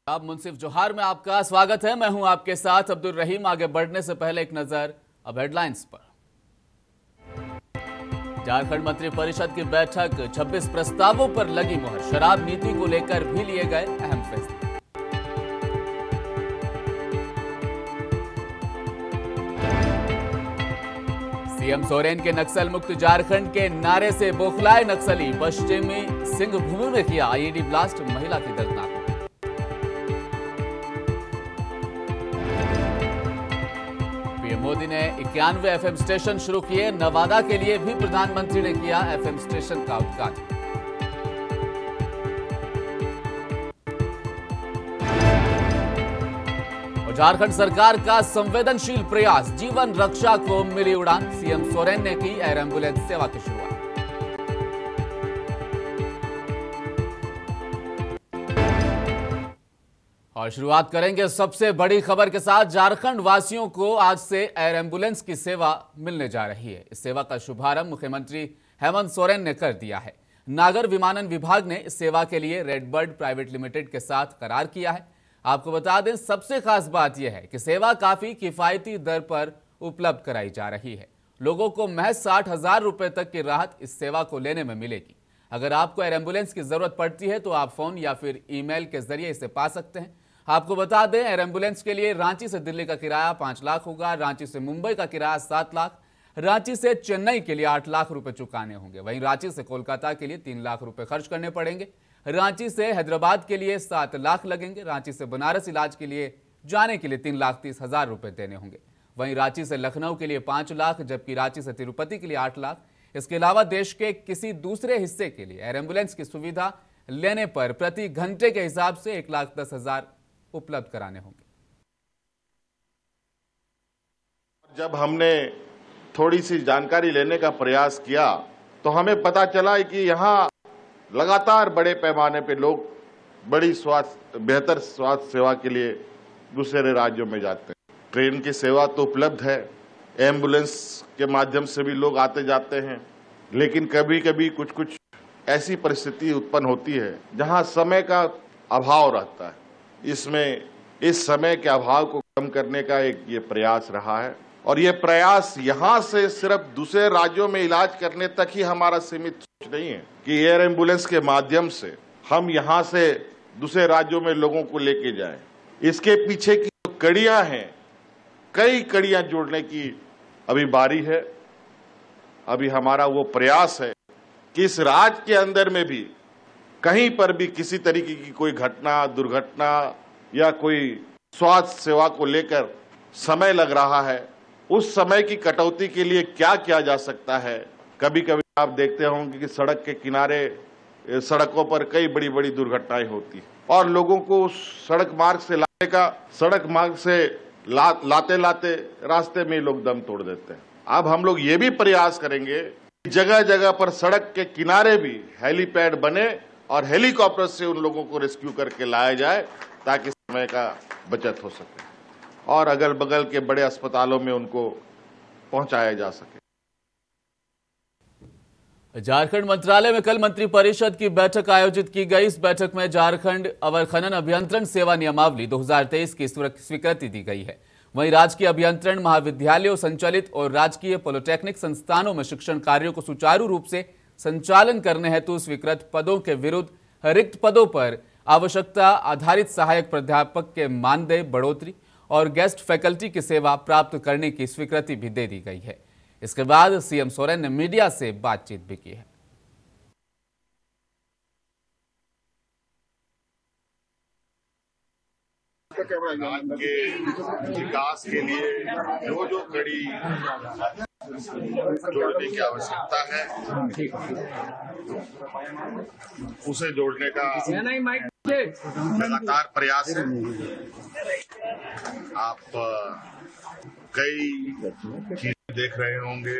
अब मुंसिफ जोहार में आपका स्वागत है। मैं हूं आपके साथ अब्दुल रहीम। आगे बढ़ने से पहले एक नजर अब हेडलाइंस पर। झारखंड मंत्री परिषद की बैठक, 26 प्रस्तावों पर लगी मुहर। शराब नीति को लेकर भी लिए गए अहम फैसले। सीएम सोरेन के नक्सल मुक्त झारखंड के नारे से बौखलाए नक्सली। पश्चिमी सिंहभूमि में किया आईईडी ब्लास्ट, महिला की दर्दनाक। पीएम मोदी ने 91 एफएम स्टेशन शुरू किए। नवादा के लिए भी प्रधानमंत्री ने किया एफएम स्टेशन का उद्घाटन। और झारखंड सरकार का संवेदनशील प्रयास, जीवन रक्षा को मिली उड़ान। सीएम सोरेन ने की एयर एम्बुलेंस सेवा की शुरुआत। और शुरुआत करेंगे सबसे बड़ी खबर के साथ। झारखंड वासियों को आज से एयर एम्बुलेंस की सेवा मिलने जा रही है। इस सेवा का शुभारंभ मुख्यमंत्री हेमंत सोरेन ने कर दिया है। नागर विमानन विभाग ने इस सेवा के लिए रेडबर्ड प्राइवेट लिमिटेड के साथ करार किया है। आपको बता दें, सबसे खास बात यह है कि सेवा काफी किफायती दर पर उपलब्ध कराई जा रही है। लोगों को महज 60,000 रुपए तक की राहत इस सेवा को लेने में मिलेगी। अगर आपको एयर एम्बुलेंस की जरूरत पड़ती है तो आप फोन या फिर ईमेल के जरिए इसे पा सकते हैं। आपको बता दें, एयर एम्बुलेंस के लिए रांची से दिल्ली का किराया 5 लाख होगा, रांची से मुंबई का किराया 7 लाख, रांची से चेन्नई के लिए 8 लाख रुपए चुकाने होंगे। वहीं रांची से कोलकाता के लिए 3 लाख रुपए खर्च करने पड़ेंगे। रांची से हैदराबाद के लिए 7 लाख लगेंगे। रांची से बनारस इलाज के लिए जाने के लिए 3,30,000 रुपए देने होंगे। वहीं रांची से लखनऊ के लिए 5 लाख, जबकि रांची से तिरुपति के लिए 8 लाख। इसके अलावा देश के किसी दूसरे हिस्से के लिए एयर एम्बुलेंस की सुविधा लेने पर प्रति घंटे के हिसाब से 1,10,000 उपलब्ध कराने होंगे। जब हमने थोड़ी सी जानकारी लेने का प्रयास किया तो हमें पता चला कि यहाँ लगातार बड़े पैमाने पे लोग बड़ी बेहतर स्वास्थ्य सेवा के लिए दूसरे राज्यों में जाते हैं। ट्रेन की सेवा तो उपलब्ध है, एम्बुलेंस के माध्यम से भी लोग आते जाते हैं, लेकिन कभी कभी कुछ ऐसी परिस्थिति उत्पन्न होती है जहाँ समय का अभाव रहता है। इसमें इस समय के अभाव को कम करने का एक ये प्रयास रहा है, और ये प्रयास यहाँ से सिर्फ दूसरे राज्यों में इलाज करने तक ही हमारा सीमित सोच नहीं है कि एयर एम्बुलेंस के माध्यम से हम यहाँ से दूसरे राज्यों में लोगों को लेके जाएं। इसके पीछे की जो कड़ियां हैं, कई कड़ियां जोड़ने की अभी बारी है। अभी हमारा वो प्रयास है कि इस राज्य के अंदर में भी कहीं पर भी किसी तरीके की कोई घटना, दुर्घटना या कोई स्वास्थ्य सेवा को लेकर समय लग रहा है, उस समय की कटौती के लिए क्या किया जा सकता है। कभी कभी आप देखते होंगे कि सड़क के किनारे, सड़कों पर कई बड़ी बड़ी दुर्घटनाएं होती हैं और लोगों को सड़क मार्ग से लाते लाते रास्ते में लोग दम तोड़ देते हैं। अब हम लोग ये भी प्रयास करेंगे कि जगह जगह पर सड़क के किनारे भी हेलीपैड बने और हेलीकॉप्टर से उन लोगों को रेस्क्यू करके लाया जाए ताकि समय का बचत हो सके और अगल बगल के बड़े अस्पतालों में उनको पहुंचाया जा सके। झारखंड मंत्रालय में कल मंत्री परिषद की बैठक आयोजित की गई। इस बैठक में झारखंड अवर खनन अभियंत्रण सेवा नियमावली 2023 की स्वीकृति दी गई है। वहीं राजकीय अभियंत्रण महाविद्यालयों संचालित और राजकीय पॉलिटेक्निक संस्थानों में शिक्षण कार्यों को सुचारू रूप से संचालन करने हेतु स्वीकृत पदों के विरुद्ध रिक्त पदों पर आवश्यकता आधारित सहायक प्राध्यापक के मानदेय बढ़ोतरी और गेस्ट फैकल्टी की सेवा प्राप्त करने की स्वीकृति भी दे दी गई है। इसके बाद सीएम सोरेन ने मीडिया से बातचीत भी की है। राज्य के विकास के लिए जो कड़ी जोड़ने की आवश्यकता है उसे जोड़ने का लगातार प्रयास है। आप कई चीजें देख रहे होंगे,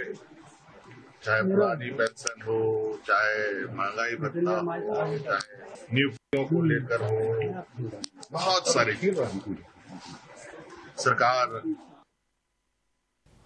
चाहे पुरानी पेंशन हो, चाहे महंगाई भत्ता हो, चाहे नियुक्तियों को लेकर हो, बहुत सारी सरकार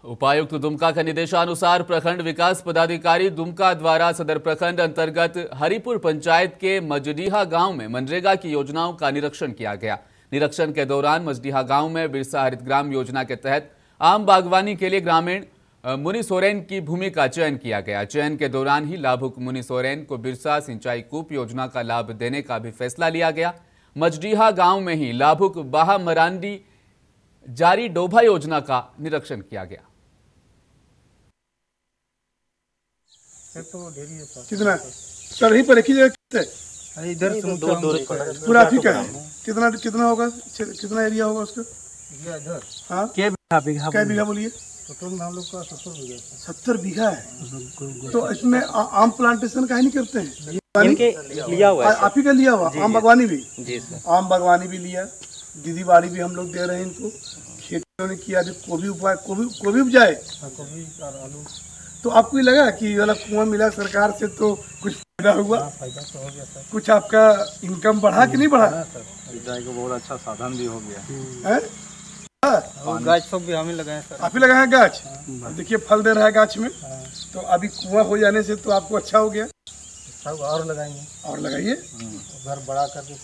उपायुक्त दुमका के निर्देशानुसार प्रखंड विकास पदाधिकारी दुमका द्वारा सदर प्रखंड अंतर्गत हरिपुर पंचायत के मजडीहा गांव में मनरेगा की योजनाओं का निरीक्षण किया गया। निरीक्षण के दौरान मजडीहा गांव में बिरसा हरित ग्राम योजना के तहत आम बागवानी के लिए ग्रामीण मुनि सोरेन की भूमि का चयन किया गया। चयन के दौरान ही लाभुक मुनि सोरेन को बिरसा सिंचाई कूप योजना का लाभ देने का भी फैसला लिया गया। मजडीहा गांव में ही लाभुक बाहा मरांडी जारी डोभा योजना का निरीक्षण किया गया। कितना सर ही पर एक ही जगह इधर पूरा ठीक है। कितना कितना होगा, कितना एरिया होगा उसका? हाँ क्या बीघा बोलिए? हम लोग का 70 बीघा है। तो इसमें आम प्लांटेशन का ही नहीं करते हैं? लिया हुआ है, आप ही का लिया हुआ? आम बागवानी भी? जी सर, आम बागवानी भी लिया, दीदी बाड़ी भी हम लोग दे रहे हैं इनको। खेती ने किया, गोभी उपजाए, आलू। तो आपको ये लगा कि वाला कुआं मिला सरकार से तो कुछ फायदा हुआ? फायदा तो हो गया सर। कुछ आपका इनकम बढ़ा कि नहीं बढ़ा? सिंचाई को बहुत अच्छा साधन भी हो गया है। गाछ सब भी हमें लगाए सर। आप ही लगाए हैं गाछ? देखिए फल दे रहा है गाछ में। तो अभी कुआं हो जाने से तो आपको अच्छा हो गया। और लगाएंगे, और लगाइए, घर बड़ा करके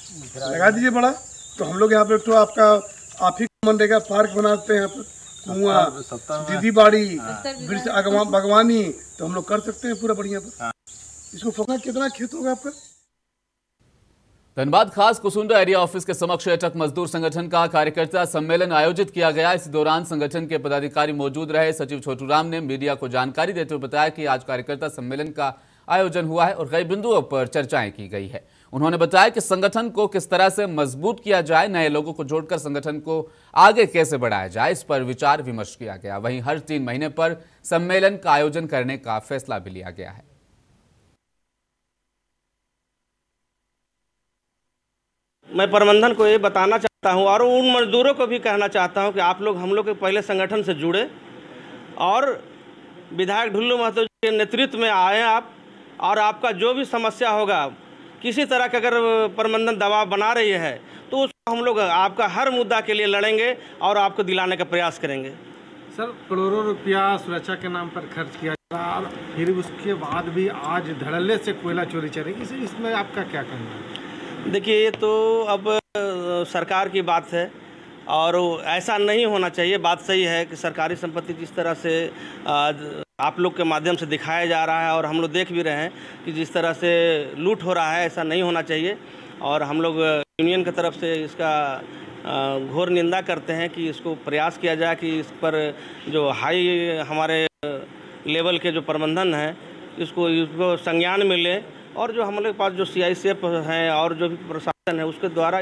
लगा दीजिए बड़ा। तो हम लोग यहाँ पे तो आपका आप ही मनरेगा पार्क बनाते हैं, यहाँ पर कुआं, दीदी बाड़ी, बागवानी, तो हम लोग कर सकते हैं पूरा बढ़िया पर। इसको फोकस कितना खेत होगा आपका? धनबाद खास कुसुंडा एरिया ऑफिस के समक्ष एटक मजदूर संगठन का कार्यकर्ता सम्मेलन आयोजित किया गया। इस दौरान संगठन के पदाधिकारी मौजूद रहे। सचिव छोटू राम ने मीडिया को जानकारी देते हुए बताया कि आज कार्यकर्ता सम्मेलन का आयोजन हुआ है और कई बिंदुओं पर चर्चाएं की गई है। उन्होंने बताया कि संगठन को किस तरह से मजबूत किया जाए, नए लोगों को जोड़कर संगठन को आगे कैसे बढ़ाया जाए, इस पर विचार विमर्श किया गया। वहीं हर 3 महीने पर सम्मेलन का आयोजन करने का फैसला भी लिया गया है। मैं प्रबंधन को ये बताना चाहता हूँ और उन मजदूरों को भी कहना चाहता हूँ कि आप लोग हम लोग के पहले संगठन से जुड़े और विधायक ढुल्लू महतो के नेतृत्व में आए आप, और आपका जो भी समस्या होगा, किसी तरह का अगर प्रबंधन दबाव बना रही है तो उसको हम लोग आपका हर मुद्दा के लिए लड़ेंगे और आपको दिलाने का प्रयास करेंगे। सर, करोड़ों रुपया सुरक्षा के नाम पर खर्च किया जा रहा और फिर उसके बाद भी आज धड़ल्ले से कोयला चोरी चल रही, इसमें आपका क्या कहना है? देखिए, ये तो अब सरकार की बात है और ऐसा नहीं होना चाहिए। बात सही है कि सरकारी संपत्ति जिस तरह से आप लोग के माध्यम से दिखाया जा रहा है और हम लोग देख भी रहे हैं कि जिस तरह से लूट हो रहा है, ऐसा नहीं होना चाहिए। और हम लोग यूनियन की तरफ से इसका घोर निंदा करते हैं कि इसको प्रयास किया जाए कि इस पर जो हाई हमारे लेवल के जो प्रबंधन है इसको संज्ञान मिले और जो हमारे पास जो CICF हैं और जो भी प्रशासन है उसके द्वारा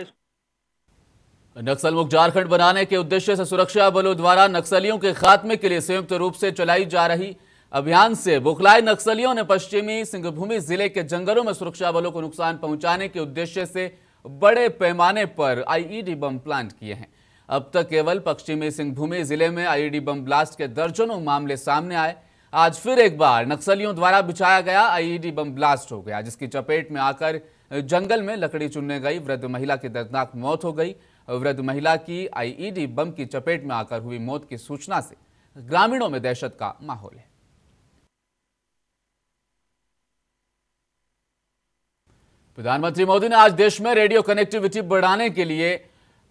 नक्सल मुक्त झारखंड बनाने के उद्देश्य से सुरक्षा बलों द्वारा नक्सलियों के खात्मे के लिए संयुक्त रूप से चलाई जा रही अभियान से बौखलाए नक्सलियों ने पश्चिमी सिंहभूम जिले के जंगलों में सुरक्षा बलों को नुकसान पहुंचाने के उद्देश्य से बड़े पैमाने पर IED बम प्लांट किए हैं। अब तक केवल पश्चिमी सिंहभूम जिले में IED बम ब्लास्ट के दर्जनों मामले सामने आए। आज फिर एक बार नक्सलियों द्वारा बिछाया गया IED बम ब्लास्ट हो गया, जिसकी चपेट में आकर जंगल में लकड़ी चुनने गई वृद्ध महिला की दर्दनाक मौत हो गई। वृद्ध महिला की IED बम की चपेट में आकर हुई मौत की सूचना से ग्रामीणों में दहशत का माहौल है। प्रधानमंत्री मोदी ने आज देश में रेडियो कनेक्टिविटी बढ़ाने के लिए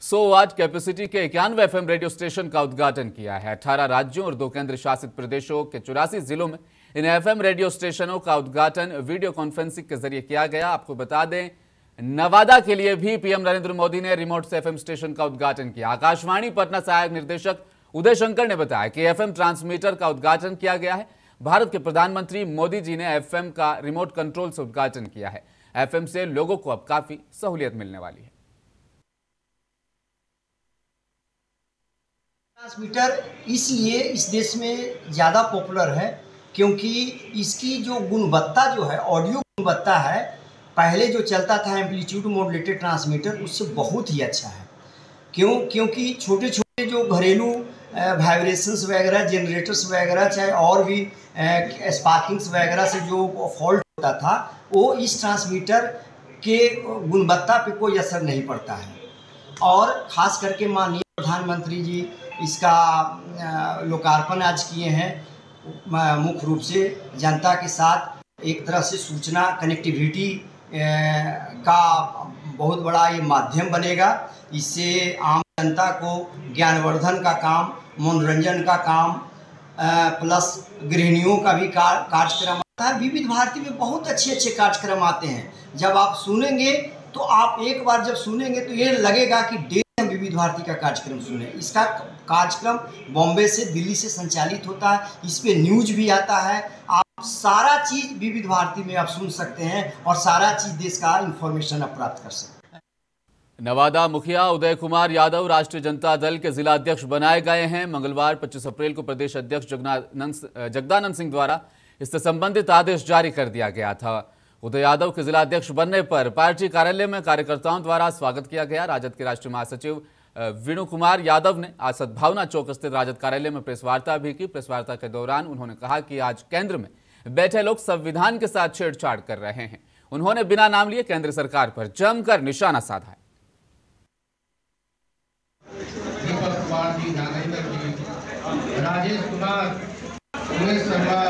100 वाट कैपेसिटी के 91 FM रेडियो स्टेशन का उद्घाटन किया है। 18 राज्यों और 2 केंद्र शासित प्रदेशों के 84 जिलों में इन FM रेडियो स्टेशनों का उद्घाटन वीडियो कॉन्फ्रेंसिंग के जरिए किया गया। आपको बता दें, नवादा के लिए भी PM नरेंद्र मोदी ने रिमोट से FM स्टेशन का उद्घाटन किया। आकाशवाणी पटना सहायक निर्देशक उदय शंकर ने बताया कि FM ट्रांसमीटर का उद्घाटन किया गया है। भारत के प्रधानमंत्री मोदी जी ने FM का रिमोट कंट्रोल से उद्घाटन किया है। FM से लोगों को अब काफी सहूलियत मिलने वाली है। ट्रांसमीटर इसलिए इस देश में ज़्यादा पॉपुलर है क्योंकि इसकी जो गुणवत्ता जो है, ऑडियो गुणवत्ता है, पहले जो चलता था एम्पलीट्यूड मॉड्यूलेटेड ट्रांसमीटर, उससे बहुत ही अच्छा है। क्योंकि छोटे छोटे जो घरेलू वाइब्रेशंस वगैरह, जनरेटर्स वगैरह, चाहे और भी स्पार्किंग्स वगैरह से जो फॉल्ट होता था, वो इस ट्रांसमीटर के गुणवत्ता पे कोई असर नहीं पड़ता है। और ख़ास करके माननीय प्रधानमंत्री जी इसका लोकार्पण आज किए हैं। मुख्य रूप से जनता के साथ एक तरह से सूचना कनेक्टिविटी का बहुत बड़ा ये माध्यम बनेगा। इससे आम जनता को ज्ञानवर्धन का काम, मनोरंजन का काम प्लस गृहिणियों का भी कार्यक्रम आता है। विविध भारती में बहुत अच्छे कार्यक्रम आते हैं। जब आप सुनेंगे तो आप एक बार जब सुनेंगे तो ये लगेगा कि डेली हम विविध भारती का कार्यक्रम सुने। इसका कार्यक्रम बॉम्बे से, दिल्ली से संचालित होता है। इस पे न्यूज भी आता है। आप सारा चीज़ विविध भारती में आप सुन सकते हैं और सारा चीज़ देश का इंफॉर्मेशन आप प्राप्त कर सकते हैं। नवादा मुखिया उदय कुमार यादव राष्ट्रीय जनता दल के जिला अध्यक्ष बनाए गए हैं। मंगलवार 25 अप्रैल को प्रदेश अध्यक्ष जगदानंद सिंह द्वारा इससे संबंधित आदेश जारी कर दिया गया था। उदय यादव के जिला अध्यक्ष बनने पर पार्टी कार्यालय में कार्यकर्ताओं द्वारा स्वागत किया गया। राजद के राष्ट्रीय महासचिव वीणु कुमार यादव ने आज सद्भावना चौक स्थित राजद कार्यालय में प्रेस वार्ता भी की। प्रेस वार्ता के दौरान उन्होंने कहा कि आज केंद्र में बैठे लोग संविधान के साथ छेड़छाड़ कर रहे हैं। उन्होंने बिना नाम लिए केंद्र सरकार पर जमकर निशाना साधा है। राजेश कुमार, उमेश शर्मा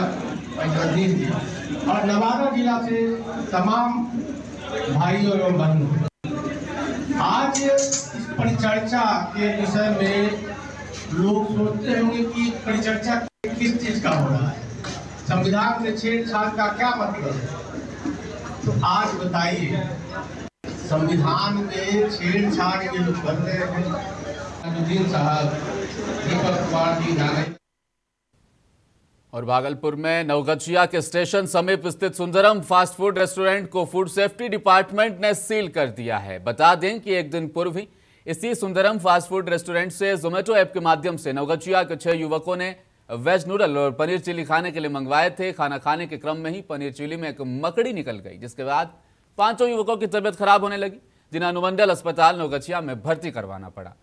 और नवादा जिला से तमाम भाई और बहन आज इस परिचर्चा के विषय में लोग सोचते होंगे कि परिचर्चा किस चीज का हो रहा है, संविधान से छेड़छाड़ का क्या मतलब है। तो आज बताइए, संविधान में छेड़छाड़ ये लोग कर रहे हैं। और भागलपुर में नवगछिया के स्टेशन समीप स्थित सुंदरम फास्ट फूड रेस्टोरेंट को फूड सेफ्टी डिपार्टमेंट ने सील कर दिया है। बता दें कि एक दिन पूर्व ही इसी सुंदरम फास्ट फूड रेस्टोरेंट से जोमेटो ऐप के माध्यम से नवगछिया के 6 युवकों ने वेज नूडल और पनीर चिली खाने के लिए मंगवाए थे। खाना खाने के क्रम में ही पनीर चिली में एक मकड़ी निकल गई, जिसके बाद 5 युवकों की तबीयत खराब होने लगी, जिन्हें अनुमंडल अस्पताल नवगछिया में भर्ती करवाना पड़ा।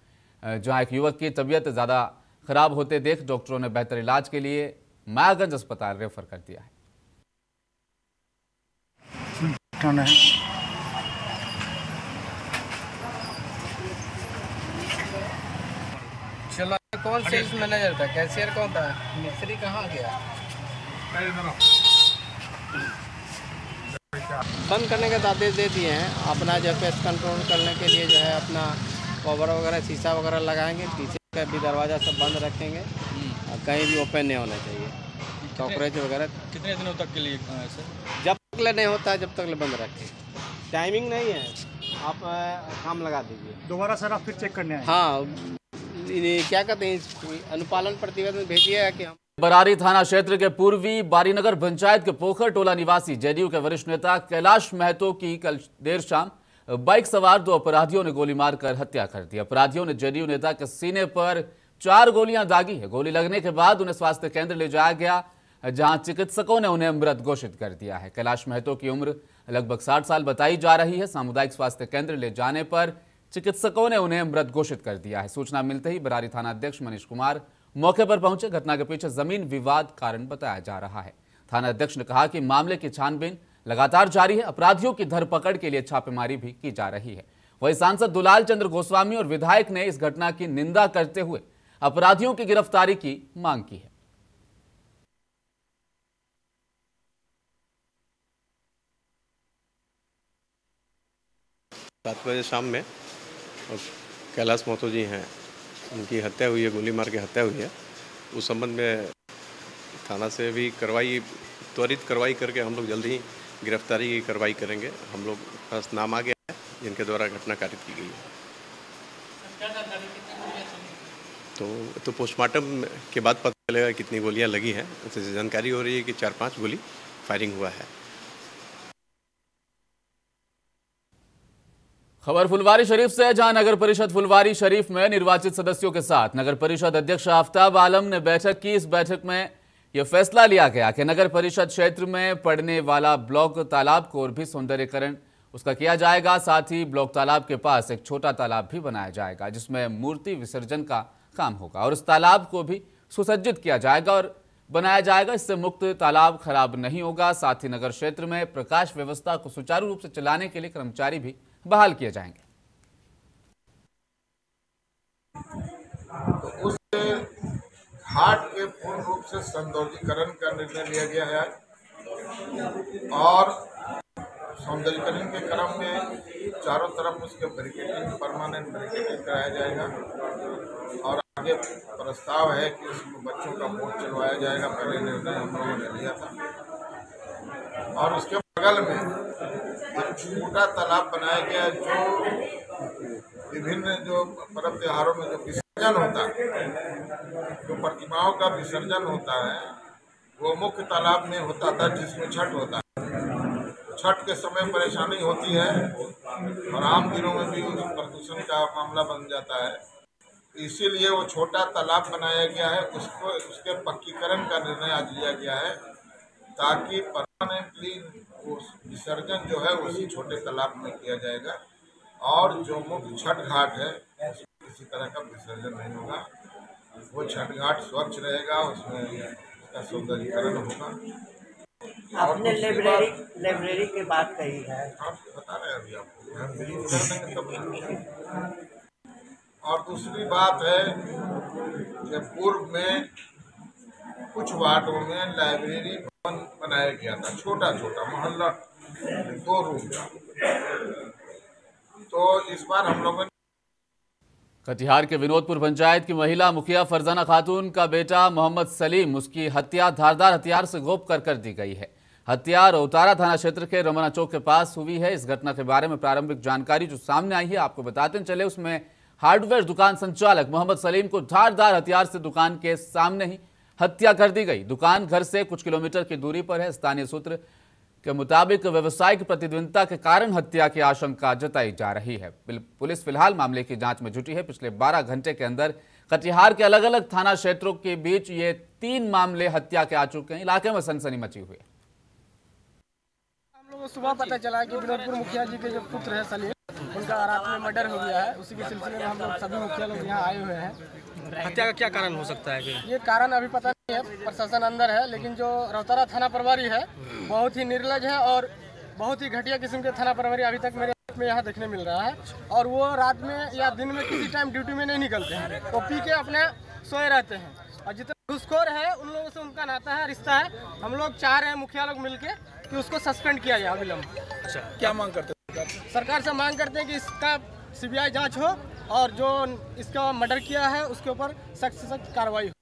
जहां एक युवक की तबीयत ज़्यादा खराब होते देख डॉक्टरों ने बेहतर इलाज के लिए मायागंज अस्पताल रेफर कर दिया है। चलो, कौन सेल्स मैनेजर था, कैशियर कौन था, मिस्त्री कहाँ गया? बंद करने के आदेश दे दिए हैं। अपना जो पेस्ट कंट्रोल करने के लिए जो है अपना कवर वगैरह, शीशा वगैरह लगाएंगे, पीछे का भी दरवाज़ा सब बंद रखेंगे और कहीं भी ओपन नहीं होना चाहिए। कॉकरोच वगैरह कितने दिनों तक के लिए सर? जब तक नहीं होता है जब तक बंद रखें। टाइमिंग नहीं है, आप काम लगा दीजिए। दोबारा सर आप फिर चेक करने आए? हाँ, क्या कहते हैं, अनुपालन प्रतिवेदन भेजिए कि हम। बरारी थाना क्षेत्र के पूर्वी बारीनगर पंचायत के पोखर टोला निवासी जेडीयू के वरिष्ठ नेता कैलाश महतो की कल देर शाम बाइक सवार 2 अपराधियों ने गोली मारकर हत्या कर दी। अपराधियों ने जेडीयू नेता के सीने पर 4 गोलियां दागी है। गोली लगने के बाद उन्हें स्वास्थ्य केंद्र ले जाया गया, जहां चिकित्सकों ने उन्हें मृत घोषित कर दिया है। कैलाश महतो की उम्र लगभग 60 साल बताई जा रही है। सामुदायिक स्वास्थ्य केंद्र ले जाने पर चिकित्सकों ने उन्हें मृत घोषित कर दिया है। सूचना मिलते ही बरारी थाना अध्यक्ष मनीष कुमार मौके पर पहुंचे। घटना के पीछे जमीन विवाद कारण बताया जा रहा है। थाना अध्यक्ष ने कहा कि मामले की छानबीन लगातार जारी है। अपराधियों की धरपकड़ के लिए छापेमारी भी की जा रही है। वहीं सांसद दुलाल चंद्र गोस्वामी और विधायक ने इस घटना की निंदा करते हुए अपराधियों की गिरफ्तारी की मांग की है। 7 बजे शाम में कैलाश महतो जी हैं, उनकी हत्या हुई है, गोली मार के हत्या हुई है। उस संबंध में थाना से भी त्वरित कार्रवाई करके हम लोग जल्द ही गिरफ्तारी की कार्रवाई करेंगे। हम लोग पास नाम आ गया है जिनके द्वारा घटना कारित की गई है। तो पोस्टमार्टम के बाद पता चलेगा कितनी गोलियां लगी हैं। उससे जानकारी हो रही है कि 4-5 गोली फायरिंग हुआ है। खबर फुलवारी शरीफ से, जहां नगर परिषद फुलवारी शरीफ में निर्वाचित सदस्यों के साथ नगर परिषद अध्यक्ष आफ्ताब आलम ने बैठक की। इस बैठक में यह फैसला लिया गया कि नगर परिषद क्षेत्र में पड़ने वाला ब्लॉक तालाब को और भी सौंदर्यीकरण उसका किया जाएगा। साथ ही ब्लॉक तालाब के पास एक छोटा तालाब भी बनाया जाएगा, जिसमें मूर्ति विसर्जन का काम होगा और उस तालाब को भी सुसज्जित किया जाएगा और बनाया जाएगा। इससे मुक्त तालाब खराब नहीं होगा। साथ ही नगर क्षेत्र में प्रकाश व्यवस्था को सुचारू रूप से चलाने के लिए कर्मचारी भी बहाल किए जाएंगे। घाट के पूर्ण रूप से सौंदर्यीकरण का निर्णय लिया गया है और सौंदर्यीकरण के क्रम में चारों तरफ उसके बैरिकेडिंग, परमानेंट बैरिकेडिंग कराया जाएगा और आगे प्रस्ताव है कि उसमें बच्चों का बोट चलवाया जाएगा। पहले निर्णय हम लोगों ने लिया था। और उसके बगल में एक छोटा तालाब बनाया गया जो विभिन्न जो पर्व त्योहारों में जो विसर्जन होता है, जो प्रतिमाओं का विसर्जन होता है, वो मुख्य तालाब में होता था जिसमें छठ होता है। छठ के समय परेशानी होती है और आम दिनों में भी उस प्रदूषण का मामला बन जाता है, इसीलिए वो छोटा तालाब बनाया गया है। उसको उसके पक्कीकरण का निर्णय आज लिया गया है ताकि परमानेंटली वो विसर्जन जो है उसी छोटे तालाब में किया जाएगा और जो मुख्य छठ घाट है उसमें किसी तरह का विसर्जन नहीं होगा। वो छठ घाट स्वच्छ रहेगा, उसमें उसका सौंदर्यीकरण होगा। आपने लाइब्रेरी की बात कही है, आप बता रहे हैं अभी आपको। और दूसरी बात है कि पूर्व में कुछ वार्डों में लाइब्रेरी भवन बनाया गया था, छोटा छोटा मोहल्ला 2 रूम का। तो इस बार हम लोगों ने कटिहार के विनोदपुर पंचायत की महिला मुखिया फरजाना खातून का बेटा मोहम्मद सलीम, उसकी हत्या धारदार हथियार से गोप कर दी गई है। हत्या रोहतारा थाना क्षेत्र के रमना चौक के पास हुई है। इस घटना के बारे में प्रारंभिक जानकारी जो सामने आई है आपको बताते चले, उसमें हार्डवेयर दुकान संचालक मोहम्मद सलीम को धारदार हथियार से दुकान के सामने ही हत्या कर दी गई। दुकान घर से कुछ किलोमीटर की दूरी पर है। स्थानीय सूत्र के मुताबिक व्यवसायिक प्रतिद्वंदिता के कारण हत्या की आशंका जताई जा रही है। पुलिस फिलहाल मामले की जांच में जुटी है। पिछले 12 घंटे के अंदर कटिहार के अलग अलग थाना क्षेत्रों के बीच ये 3 मामले हत्या के आ चुके हैं। इलाके में सनसनी मची हुई है। हम लोगों को सुबह पता चला कि विनोदपुर मुखिया जी के जो पुत्र है सलीम, उनका रात में मर्डर हो गया है। उसी के सिलसिले में हम लोग सभी मुखिया लोग यहाँ आए हुए हैं। हत्या का क्या कारण हो सकता है? ये कारण अभी पता नहीं है, प्रशासन अंदर है, लेकिन जो रोहतारा थाना प्रभारी है बहुत ही निर्लज है और बहुत ही घटिया किस्म के थाना प्रभारी अभी तक मेरे में यहाँ देखने मिल रहा है। और वो रात में या दिन में किसी टाइम ड्यूटी में नहीं निकलते हैं, वो पी के अपने सोए रहते हैं। और जितने घुसखोर है उन लोगों से उनका नाता है, रिश्ता है। हम लोग चाह रहे हैं मुखिया लोग मिलके कि उसको सस्पेंड किया जाए अविलंब। अच्छा, क्या मांग करते हैं? सरकार से मांग करते हैं कि इसका सीबीआई जांच हो और जो इसका मर्डर किया है उसके ऊपर सख्त से सख्त कार्रवाई हो।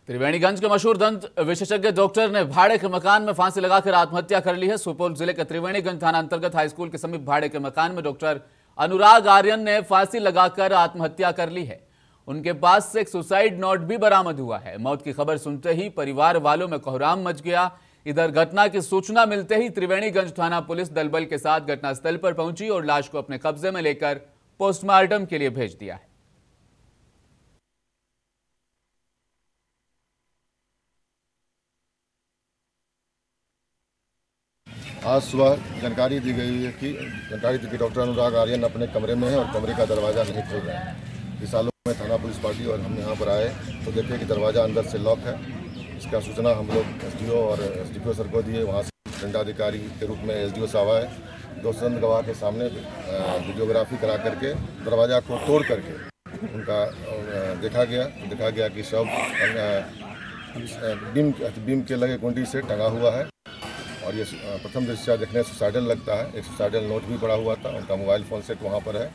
त्रिवेणीगंज के मशहूर दंत विशेषज्ञ डॉक्टर ने भाड़े के मकान में फांसी लगाकर आत्महत्या कर ली है। सुपौल जिले के त्रिवेणीगंज थाना अंतर्गत हाईस्कूल के समीप भाड़े के मकान में डॉक्टर अनुराग आर्यन ने फांसी लगाकर आत्महत्या कर ली है। उनके पास से एक सुसाइड नोट भी बरामद हुआ है। मौत की खबर सुनते ही परिवार वालों में कोहराम मच गया। इधर घटना की सूचना मिलते ही त्रिवेणीगंज थाना पुलिस दलबल के साथ घटनास्थल पर पहुंची और लाश को अपने कब्जे में लेकर पोस्टमार्टम के लिए भेज दिया है। आज सुबह जानकारी दी गई है कि डॉक्टर अनुराग आर्यन अपने कमरे में है और कमरे का दरवाज़ा नहीं खोल रहा है। इस आलोक में थाना पुलिस पार्टी और हम यहाँ पर आए तो देखे कि दरवाज़ा अंदर से लॉक है। इसका सूचना हम लोग एसडीओ और एसडीपीओ सर को दिए। वहाँ से दंडाधिकारी के रूप में एसडीओ साहब आए। 2 संद गवाह के सामने वीडियोग्राफी करा करके दरवाज़ा को तोड़ करके उनका देखा गया कि शव बीम के लगे कुंडी से टंगा हुआ है और ये प्रथम दृष्टया देखने सुसाइडल लगता है। एक सुसाइडल नोट भी पड़ा हुआ था। उनका मोबाइल फ़ोन सेट वहाँ पर है।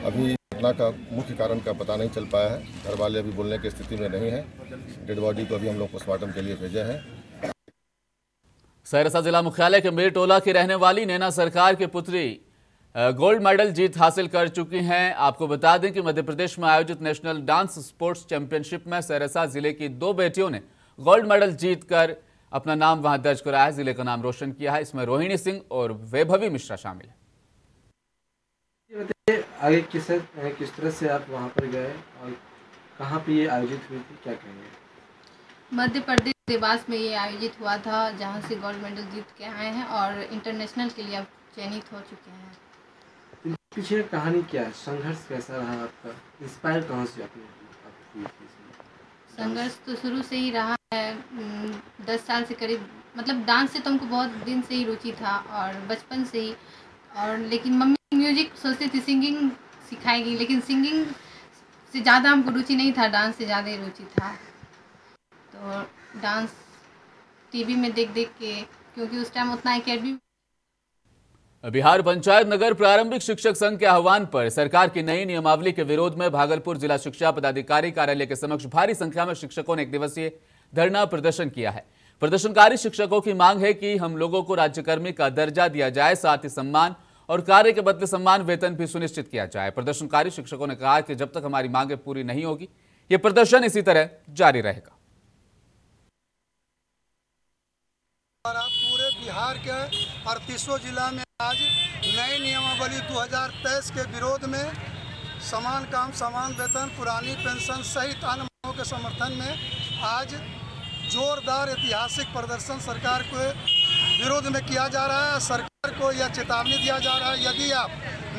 अभी घटना का मुख्य कारण का पता नहीं चल पाया है। घर वाले अभी बोलने की स्थिति में नहीं है। डेड बॉडी को अभी हम लोग पोस्टमार्टम के लिए भेजे हैं। सहरसा जिला मुख्यालय के मेरटोला की रहने वाली नैना सरकार की पुत्री गोल्ड मेडल जीत हासिल कर चुकी हैं। आपको बता दें कि मध्य प्रदेश में आयोजित नेशनल डांस स्पोर्ट्स चैंपियनशिप में सहरसा जिले की 2 बेटियों ने गोल्ड मेडल जीतकर अपना नाम वहां दर्ज कराया है, जिले का नाम रोशन किया है। इसमें रोहिणी सिंह और वैभवी मिश्रा शामिल है। आगे किस तरह से आप वहां पर गए और कहां पे ये आयोजित हुई थी, क्या कहेंगे? मध्य प्रदेश देवास में ये आयोजित हुआ था, जहां से गोल्ड मेडल जीत के आए हैं और इंटरनेशनल के लिए अब चयनित हो चुके हैं। पीछे कहानी क्या है, संघर्ष कैसा रहा आपका, इंस्पायर कहाँ से आपने? संघर्ष तो शुरू से ही रहा है, 10 साल से करीब, मतलब डांस से तो हमको बहुत दिन से ही रुचि था और बचपन से ही। और लेकिन मम्मी म्यूजिक सोचती थी सिंगिंग सिखाएगी, लेकिन सिंगिंग से ज़्यादा हमको रुचि नहीं था, डांस से ज़्यादा ही रुचि था। तो डांस टीवी में देख देख के, क्योंकि उस टाइम उतना एकेडमी। बिहार पंचायत नगर प्रारंभिक शिक्षक संघ के आह्वान पर सरकार की नई नियमावली के विरोध में भागलपुर जिला शिक्षा पदाधिकारी कार्यालय के समक्ष भारी संख्या में शिक्षकों ने एक दिवसीय धरना प्रदर्शन किया है। प्रदर्शनकारी शिक्षकों की मांग है कि हम लोगों को राज्यकर्मी का दर्जा दिया जाए, साथ ही सम्मान और कार्य के बदले सम्मान वेतन भी सुनिश्चित किया जाए। प्रदर्शनकारी शिक्षकों ने कहा कि जब तक हमारी मांगें पूरी नहीं होगी, ये प्रदर्शन इसी तरह जारी रहेगा। पूरे बिहार के 38 जिला में आज नई नियमावली 2023 के विरोध में समान काम समान वेतन, पुरानी पेंशन सहित अन्य मांगों के समर्थन में आज जोरदार ऐतिहासिक प्रदर्शन सरकार के विरोध में किया जा रहा है। सरकार को यह चेतावनी दिया जा रहा है, यदि आप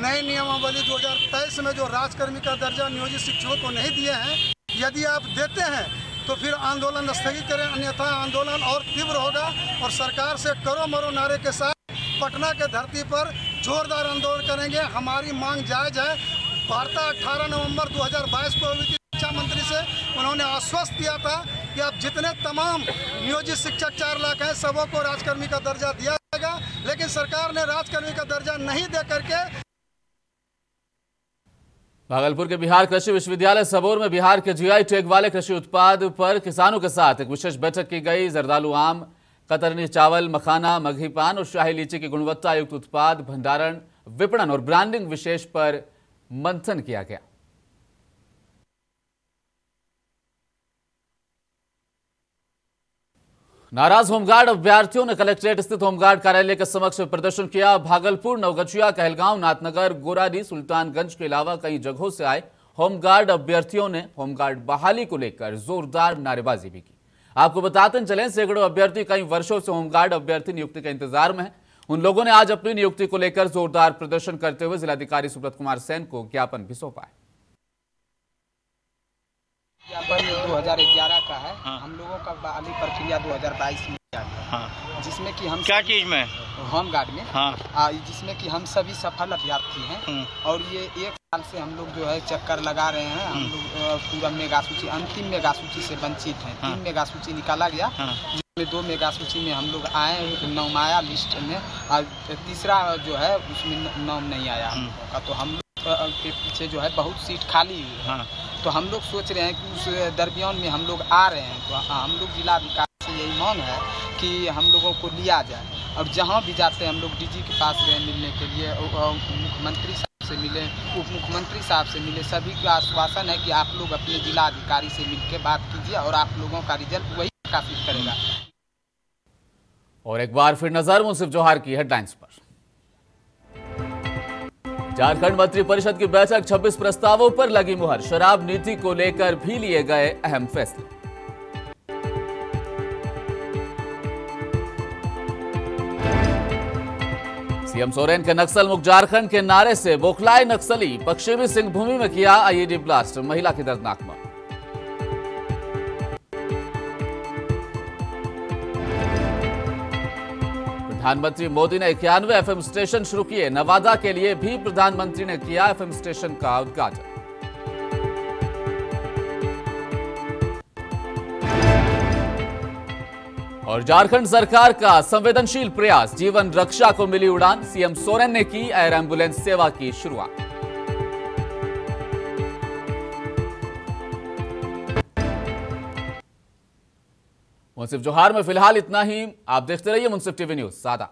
नई नियमावली 2023 में जो राजकर्मी का दर्जा नियोजित शिक्षकों को नहीं दिए हैं, यदि आप देते हैं तो फिर आंदोलन स्थगित करें, अन्यथा आंदोलन और तीव्र होगा और सरकार से करो मरो नारे के साथ पटना के धरती पर जोरदार आंदोलन करेंगे। हमारी मांग जायज है। वार्ता 18 नवंबर 2022 को हुई थी शिक्षा मंत्री से, उन्होंने आश्वस्त किया था कि अब जितने तमाम नियोजित शिक्षक 4 लाख हैं, सबों को राजकर्मी का दर्जा दिया जाएगा, लेकिन सरकार ने राजकर्मी का दर्जा नहीं दे करके। भागलपुर के बिहार कृषि विश्वविद्यालय सबौर में बिहार के जीआई टैग वाले कृषि उत्पाद पर किसानों के साथ एक विशेष बैठक की गई। जरदालू आम, कतरनी चावल, मखाना, मगही पान और शाही लीची की गुणवत्ता युक्त उत्पाद भंडारण, विपणन और ब्रांडिंग विशेष पर मंथन किया गया। नाराज होमगार्ड अभ्यर्थियों ने कलेक्ट्रेट स्थित होमगार्ड कार्यालय के समक्ष प्रदर्शन किया। भागलपुर, नवगछिया, कहलगांव, नाथनगर, गोराडी, सुल्तानगंज के अलावा कई जगहों से आए होमगार्ड अभ्यर्थियों ने होमगार्ड बहाली को लेकर जोरदार नारेबाजी भी की। आपको बताते चलें, सैकड़ों अभ्यर्थी कई वर्षों से होमगार्ड अभ्यर्थी नियुक्ति के इंतजार में हैं। उन लोगों ने आज अपनी नियुक्ति को लेकर जोरदार प्रदर्शन करते हुए जिलाधिकारी सुब्रत कुमार सेन को ज्ञापन भी सौंपा है। ज्ञापन 2011 का है। हम लोगों का बहाली प्रक्रिया 2022 में जिसमें कि हम क्या चीज में होमगार्ड में जिसमें कि हम सभी सफल अभ्यर्थी हैं और ये 1 साल से हम लोग जो है चक्कर लगा रहे हैं। हम लोग पूरा मेगा सूची, अंतिम मेगा सूची से वंचित हैं। 3 मेगा सूची निकाला गया, जिसमें 2 मेगा सूची में हम लोग आए, नाम आया लिस्ट में, और तीसरा जो है उसमें नाम नहीं आया हम लोगों का। तो हम लोग के पीछे जो है बहुत सीट खाली हुई है। तो हम लोग सोच रहे हैं कि उस दरमियान में हम लोग आ रहे हैं, तो हम लोग जिलाधिकारी से यही मांग है कि हम लोगों को लिया जाए। और जहां भी जाते हैं हम लोग डीजी के पास गए मिलने के लिए, मुख्यमंत्री साहब से मिले, उप मुख्यमंत्री साहब से मिले, सभी का आश्वासन है कि आप लोग अपने जिलाधिकारी से मिलकर बात कीजिए और आप लोगों का रिजल्ट वही प्रकाशित करेगा। और एक बार फिर नजर मुंसिफ जोहार की हेडलाइंस पर। झारखंड मंत्री परिषद की बैठक, 26 प्रस्तावों पर लगी मुहर। शराब नीति को लेकर भी लिए गए अहम फैसले। सीएम सोरेन के नक्सल मुक्त झारखंड के नारे से बौखलाए नक्सली। पश्चिमी सिंहभूमि में किया आईईडी ब्लास्ट, महिला की दर्दनाक मौत। प्रधानमंत्री मोदी ने 91 एफएम स्टेशन शुरू किए। नवादा के लिए भी प्रधानमंत्री ने किया एफएम स्टेशन का उद्घाटन। और झारखंड सरकार का संवेदनशील प्रयास, जीवन रक्षा को मिली उड़ान। सीएम सोरेन ने की एयर एम्बुलेंस सेवा की शुरुआत। मुंसिफ जोहार में फिलहाल इतना ही। आप देखते रहिए मुंसिफ टीवी न्यूज। सादा।